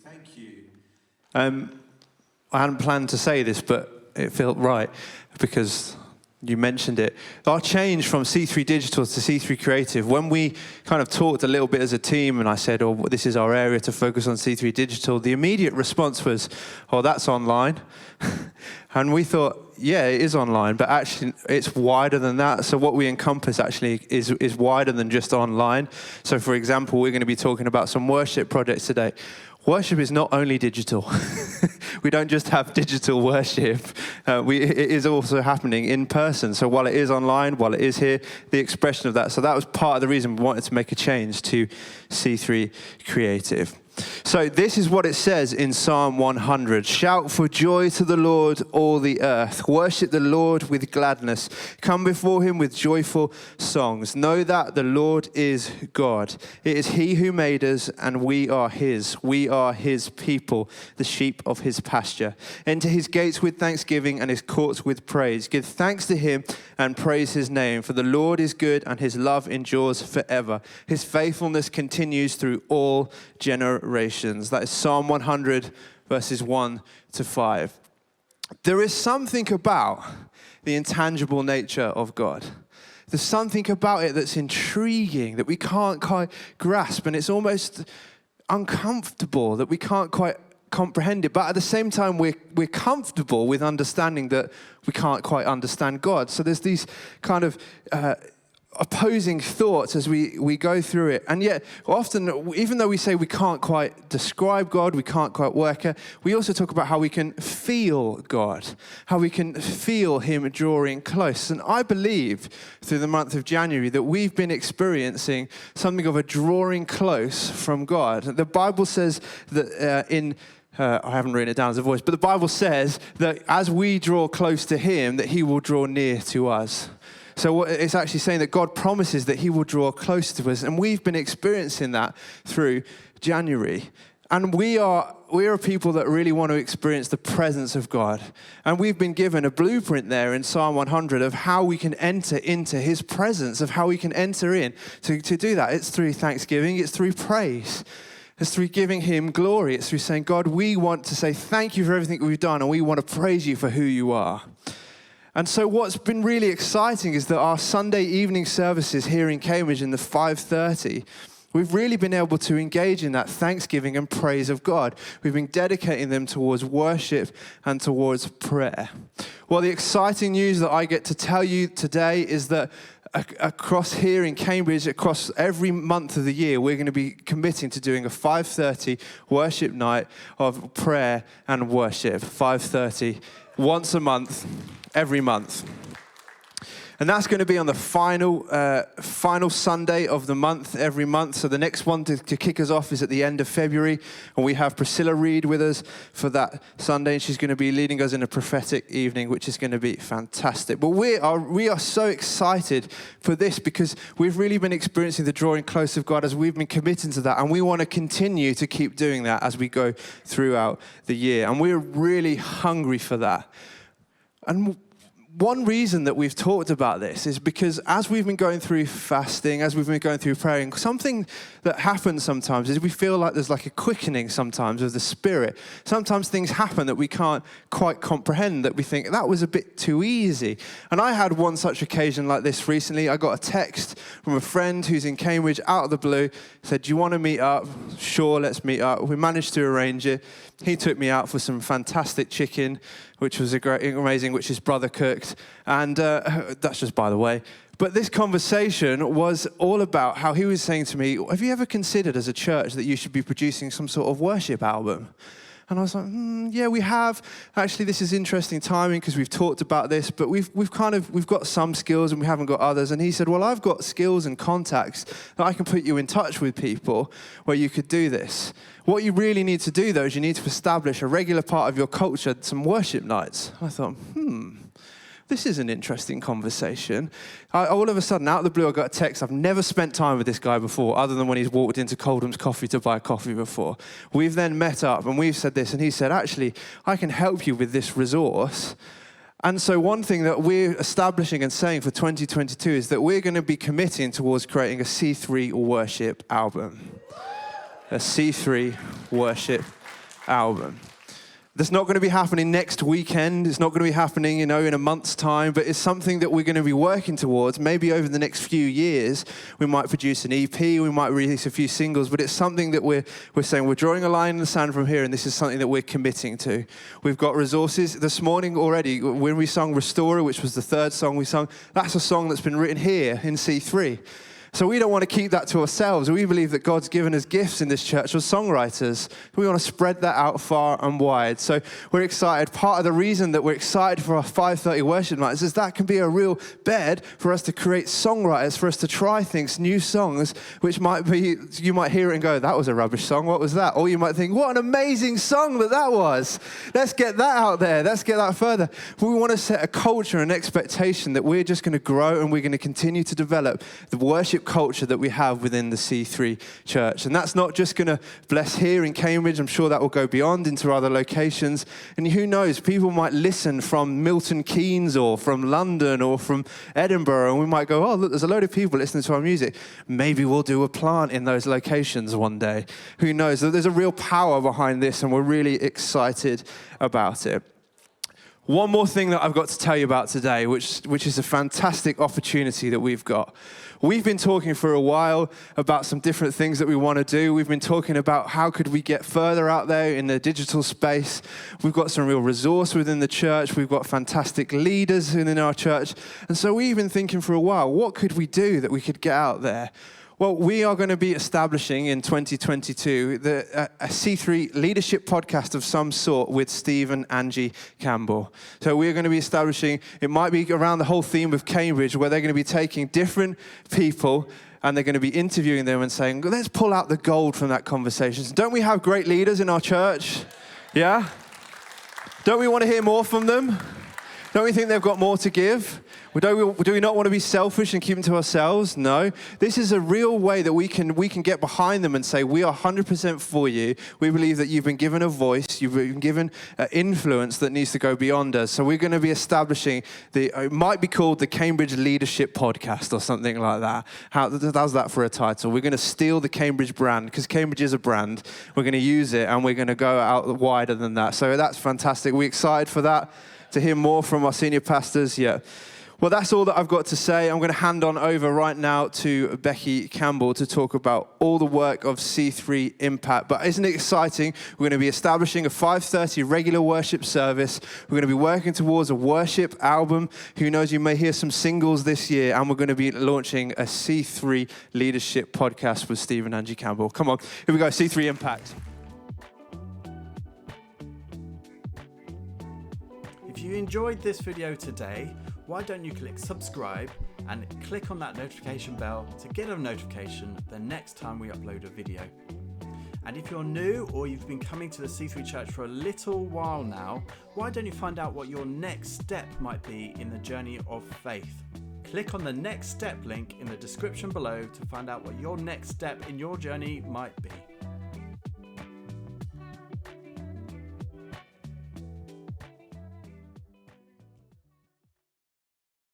Thank you. I hadn't planned to say this, but it felt right because you mentioned it. Our change from C3 Digital to C3 Creative, when we kind of talked a little bit as a team and I said, oh, this is our area to focus on C3 Digital, the immediate response was, oh, that's online. And we thought, yeah, it is online, but actually it's wider than that. So what we encompass actually is wider than just online. So for example, we're going to be talking about some worship projects today. Worship is not only digital. We don't just have digital worship. It is also happening in person. So while it is online, while it is here, the expression of that. So that was part of the reason we wanted to make a change to C3 Creative. So this is what it says in Psalm 100. Shout for joy to the Lord, all the earth. Worship the Lord with gladness. Come before him with joyful songs. Know that the Lord is God. It is he who made us, and we are his. We are his people, the sheep of his pasture. Enter his gates with thanksgiving and his courts with praise. Give thanks to him and praise his name. For the Lord is good, and his love endures forever. His faithfulness continues through all generations. That is Psalm 100, verses 1 to 5. There is something about the intangible nature of God. There's something about it that's intriguing, that we can't quite grasp, and it's almost uncomfortable that we can't quite comprehend it. But at the same time, we're comfortable with understanding that we can't quite understand God. So there's these kind of opposing thoughts as we go through it. And yet, often, even though we say we can't quite describe God, we can't quite work it, we also talk about how we can feel God, how we can feel him drawing close. And I believe through the month of January that we've been experiencing something of a drawing close from God. The Bible says that I haven't written it down as a voice, but the Bible says that as we draw close to him, that he will draw near to us. So it's actually saying that God promises that he will draw close to us. And we've been experiencing that through January. And we are people that really want to experience the presence of God. And we've been given a blueprint there in Psalm 100 of how we can enter into his presence, of how we can enter in to do that. It's through thanksgiving. It's through praise. It's through giving him glory. It's through saying, God, we want to say thank you for everything we've done, and we want to praise you for who you are. And so what's been really exciting is that our Sunday evening services here in Cambridge in the 5:30, we've really been able to engage in that thanksgiving and praise of God. We've been dedicating them towards worship and towards prayer. Well, the exciting news that I get to tell you today is that across here in Cambridge, across every month of the year, we're going to be committing to doing a 5:30 worship night of prayer and worship. 5:30, once a month. Every month. And that's going to be on the final Sunday of the month, every month. So the next one to kick us off is at the end of February. And we have Priscilla Reed with us for that Sunday. And she's going to be leading us in a prophetic evening, which is going to be fantastic. But we are so excited for this because we've really been experiencing the drawing close of God as we've been committing to that. And we want to continue to keep doing that as we go throughout the year. And we're really hungry for that. And one reason that we've talked about this is because as we've been going through fasting, as we've been going through praying, something that happens sometimes is we feel like there's like a quickening sometimes of the Spirit. Sometimes things happen that we can't quite comprehend, that we think, that was a bit too easy. And I had one such occasion like this recently. I got a text from a friend who's in Cambridge out of the blue, said, do you want to meet up? Sure, let's meet up. We managed to arrange it. He took me out for some fantastic chicken, which was amazing, which his brother cooked. And that's just by the way. But this conversation was all about how he was saying to me, have you ever considered as a church that you should be producing some sort of worship album? And I was like, yeah, we have. Actually, this is interesting timing because we've talked about this, but we've got some skills and we haven't got others. And he said, well, I've got skills and contacts that I can put you in touch with people where you could do this. What you really need to do, though, is you need to establish a regular part of your culture, some worship nights. I thought, this is an interesting conversation. All of a sudden, out of the blue, I got a text. I've never spent time with this guy before, other than when he's walked into Coldham's Coffee to buy coffee before. We've then met up, and we've said this, and he said, actually, I can help you with this resource. And so one thing that we're establishing and saying for 2022 is that we're going to be committing towards creating a C3 worship album. A C3 worship album. That's not going to be happening next weekend. It's not going to be happening, in a month's time, but it's something that we're going to be working towards. Maybe over the next few years, we might produce an EP, we might release a few singles, but it's something that we're saying we're drawing a line in the sand from here, and this is something that we're committing to. We've got resources. This morning already, when we sung Restorer, which was the third song we sung, that's a song that's been written here in C3. So we don't want to keep that to ourselves. We believe that God's given us gifts in this church as songwriters. We want to spread that out far and wide. So we're excited. Part of the reason that we're excited for our 5:30 worship nights is that can be a real bed for us to create songwriters, for us to try things, new songs, which might be, you might hear it and go, that was a rubbish song. What was that? Or you might think, what an amazing song that was. Let's get that out there. Let's get that further. But we want to set a culture and expectation that we're just going to grow and we're going to continue to develop the worship culture that we have within the C3 church. And that's not just going to bless here in Cambridge. I'm sure that will go beyond into other locations. And who knows, people might listen from Milton Keynes or from London or from Edinburgh, and we might go, oh, look, there's a load of people listening to our music. Maybe we'll do a plant in those locations one day. Who knows? There's a real power behind this, and we're really excited about it. One more thing that I've got to tell you about today, which is a fantastic opportunity that we've got. We've been talking for a while about some different things that we want to do. We've been talking about how could we get further out there in the digital space. We've got some real resource within the church. We've got fantastic leaders within our church. And so we've been thinking for a while, what could we do that we could get out there? Well, we are going to be establishing in 2022 a C3 leadership podcast of some sort with Steve and Angie Campbell. So we're going to be establishing, it might be around the whole theme of Cambridge, where they're going to be taking different people and they're going to be interviewing them and saying, let's pull out the gold from that conversation. So don't we have great leaders in our church? Yeah? Don't we want to hear more from them? Don't we think they've got more to give? Do we not want to be selfish and keep them to ourselves? No. This is a real way that we can get behind them and say, we are 100% for you. We believe that you've been given a voice, you've been given influence that needs to go beyond us. So we're going to be establishing, it might be called the Cambridge Leadership Podcast or something like that. How's that for a title? We're going to steal the Cambridge brand, because Cambridge is a brand. We're going to use it, and we're going to go out wider than that. So that's fantastic. We're excited for that, to hear more from our senior pastors. Yeah. Well, that's all that I've got to say. I'm going to hand on over right now to Becky Campbell to talk about all the work of C3 Impact. But isn't it exciting? We're going to be establishing a 5:30 regular worship service. We're going to be working towards a worship album. Who knows, you may hear some singles this year. And we're going to be launching a C3 leadership podcast with Steve and Angie Campbell. Come on, here we go, C3 Impact. If you enjoyed this video today, why don't you click subscribe and click on that notification bell to get a notification the next time we upload a video. And if you're new or you've been coming to the C3 Church for a little while now, why don't you find out what your next step might be in the journey of faith? Click on the next step link in the description below to find out what your next step in your journey might be.